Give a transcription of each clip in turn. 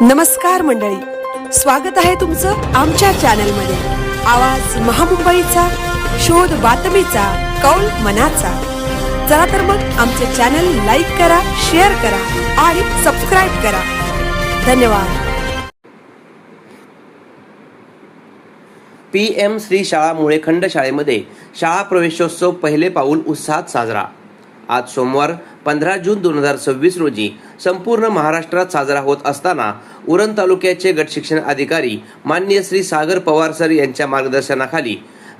नमस्कार मंडळी, स्वागत आहे तुमचं आमच्या चॅनलमध्ये। आवाज महामुंबईचा, शोध बातमीचा, कौल मनाचा। चला तर मग आमचे चॅनल लाईक करा, शेअर करा आणि सबस्क्राइब करा। धन्यवाद। PM श्री शाळा मुळेखंड शाळेमध्ये शाळा प्रवेशोत्सव पहिले पाऊल उत्साहात साजरा। आज सोमवार 15 जून 2026 रोजी संपूर्ण महाराष्ट्रात साजरा होत असताना उरण तालुक्याचे गट शिक्षण अधिकारी माननीय श्री सागर पवार सर यांच्या मार्गदर्शनाखाली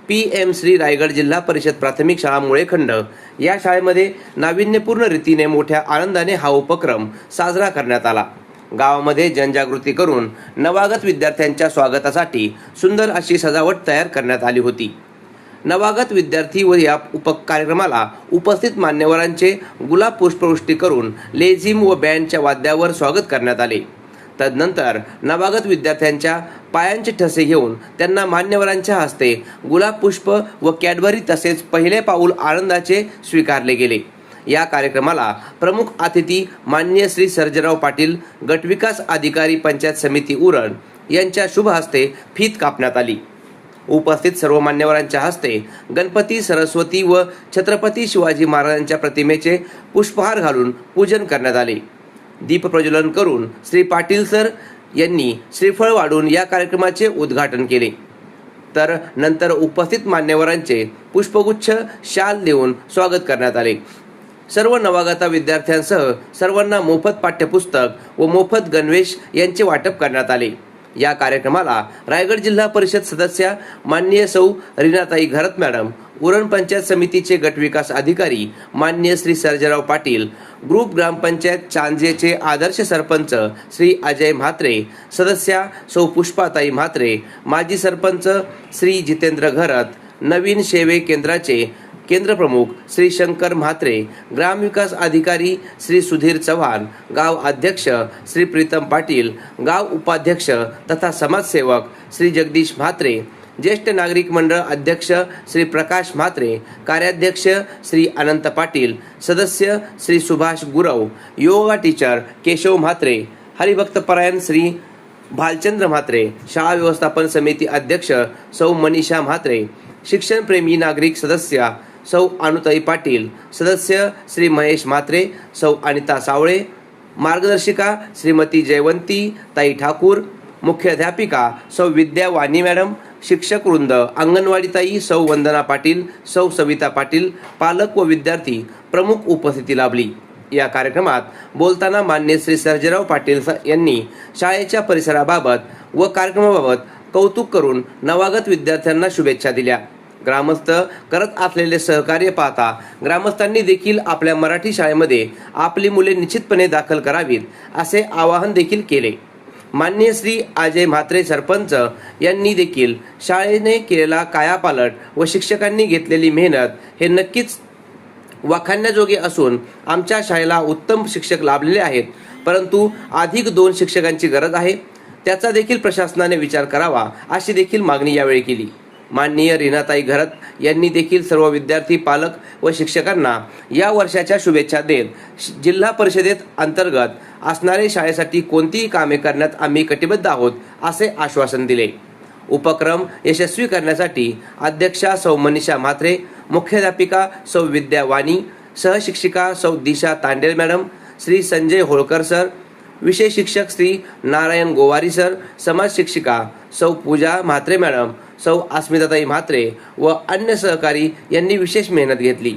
PM श्री रायगड जिल्हा परिषद प्राथमिक शाळा मुळेखंड या शाळेमध्ये नाविन्यपूर्ण रीतीने मोठ्या आनंदाने हा उपक्रम साजरा करण्यात आला। गावामध्ये जनजागृती करून नवागत विद्यार्थ्यांच्या स्वागतासाठी सुंदर अशी सजावट तयार करण्यात आली होती। नवागत विद्यार्थी व या कार्यक्रमाला उपस्थित मान्यवरांचे गुलाब पुष्पवृष्टी करून लेझिम व बँडच्या वाद्यावर स्वागत करण्यात आले। तदनंतर नवागत विद्यार्थ्यांच्या पायांचे ठसे घेऊन त्यांना मान्यवरांच्या हस्ते गुलाब पुष्प व कॅडबरी तसेच पहिले पाऊल आनंदाचे स्वीकारले गेले। या कार्यक्रमाला प्रमुख अतिथी माननीय श्री सर्जेराव पाटील, गटविकास अधिकारी पंचायत समिती उरण यांच्या शुभ हस्ते फीत कापण्यात आली। उपस्थित सर्व मान्यवरांच्या हस्ते गणपती, सरस्वती व छत्रपती शिवाजी महाराजांच्या प्रतिमेचे पुष्पहार घालून पूजन करण्यात आले। दीप प्रज्वलन करून श्री पाटील सर यांनी श्रीफळ वाढून या कार्यक्रमाचे उद्घाटन केले। तर नंतर उपस्थित मान्यवरांचे पुष्पगुच्छ, शाल देऊन स्वागत करण्यात आले। सर्व नवागता विद्यार्थ्यांसह सर्वांना मोफत पाठ्यपुस्तक व मोफत गणवेश यांचे वाटप करण्यात आले। या कार्यक्रमाला रायगड जिल्हा परिषद सदस्या माननीय सौ रीनाताई घरत मॅडम, उरण पंचायत समितीचे गटविकास अधिकारी माननीय श्री सर्जेराव पाटील, ग्रुप ग्रामपंचायत चांजेचे आदर्श सरपंच श्री अजय म्हात्रे, सदस्या सौ पुष्पाताई म्हात्रे, माजी सरपंच श्री जितेंद्र घरत, नवीन सेवे केंद्राचे केंद्र प्रमुख श्री शंकर म्हात्रे, ग्रामविकास अधिकारी श्री सुधीर चव्हाण, गाव अध्यक्ष श्री प्रीतम पाटील, गाव उपाध्यक्ष तथा समाजसेवक श्री जगदीश म्हात्रे, ज्येष्ठ नागरिक मंडळ अध्यक्ष श्री प्रकाश म्हात्रे, कार्याध्यक्ष श्री अनंत पाटील, सदस्य श्री सुभाष गुरव, योगा टीचर केशव म्हात्रे, हरिभक्तपरायण श्री भालचंद्र म्हात्रे, शाळा व्यवस्थापन समिती अध्यक्ष सौ मनीषा म्हात्रे, शिक्षणप्रेमी नागरिक सदस्य सौ अनुताई पाटील, सदस्य श्री महेश म्हात्रे, सौ अनिता सावळे, मार्गदर्शिका श्रीमती जयवंती ताई ठाकूर, मुख्याध्यापिका सौ विद्या वाणी मॅडम, शिक्षक वृंद, अंगणवाडी सौ वंदना पाटील, सौ सविता पाटील, पालक व विद्यार्थी प्रमुख उपस्थिती लाभली। या कार्यक्रमात बोलताना मान्य श्री सर्जेराव पाटील यांनी शाळेच्या परिसराबाबत व कार्यक्रमाबाबत कौतुक करून नवागत विद्यार्थ्यांना शुभेच्छा दिल्या। ग्रामस्थ करत असलेले सहकार्य पाहता ग्रामस्थांनी देखील आपल्या मराठी शाळेमध्ये आपली मुले निश्चितपणे दाखल करावीत असे आवाहन देखील केले। माननीय श्री अजय म्हात्रे सरपंच यांनी देखील शाळेने केलेला कायापालट व शिक्षकांनी घेतलेली मेहनत हे नक्कीच वाखाणण्याजोगे असून आमच्या शाळेला उत्तम शिक्षक लाभलेले आहेत, परंतु अधिक 2 शिक्षकांची गरज आहे, त्याचा देखील प्रशासनाने विचार करावा अशी देखील मागणी यावेळी केली। माननीय रीनाताई घरत यांनी देखील सर्व विद्यार्थी, पालक व शिक्षकांना या वर्षाच्या शुभेच्छा देत जिल्हा परिषदेत अंतर्गत असणारे शाळेसाठी कोणतीही कामे करण्यात आम्ही कटिबद्ध आहोत असे आश्वासन दिले। उपक्रम यशस्वी करण्यासाठी अध्यक्षा सौ मनीषा म्हात्रे, मुख्याध्यापिका सौ विद्या वाणी, सहशिक्षिका सौ दिशा तांडेल मॅडम, श्री संजय होळकर सर, विषय शिक्षक श्री नारायण गोवारी सर, समाज शिक्षिका सौ पूजा म्हात्रे मॅडम, सौ अस्मिताताई म्हात्रे व अन्य सहकारी यांनी विशेष मेहनत घेतली।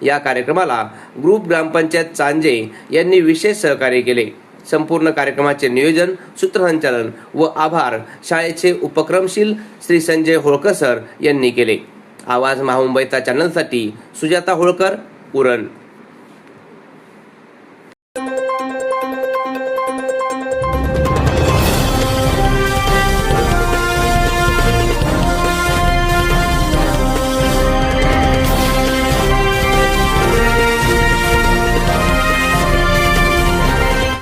या कार्यक्रमाला ग्रुप ग्रामपंचायत चांजे यांनी विशेष सहकार्य केले। संपूर्ण कार्यक्रमाचे नियोजन, सूत्रसंचालन व आभार शाळेचे उपक्रमशील श्री संजय होळकर सर यांनी केले। आवाज महामुंबईचा चॅनलसाठी सुजाता होळकर, उरण।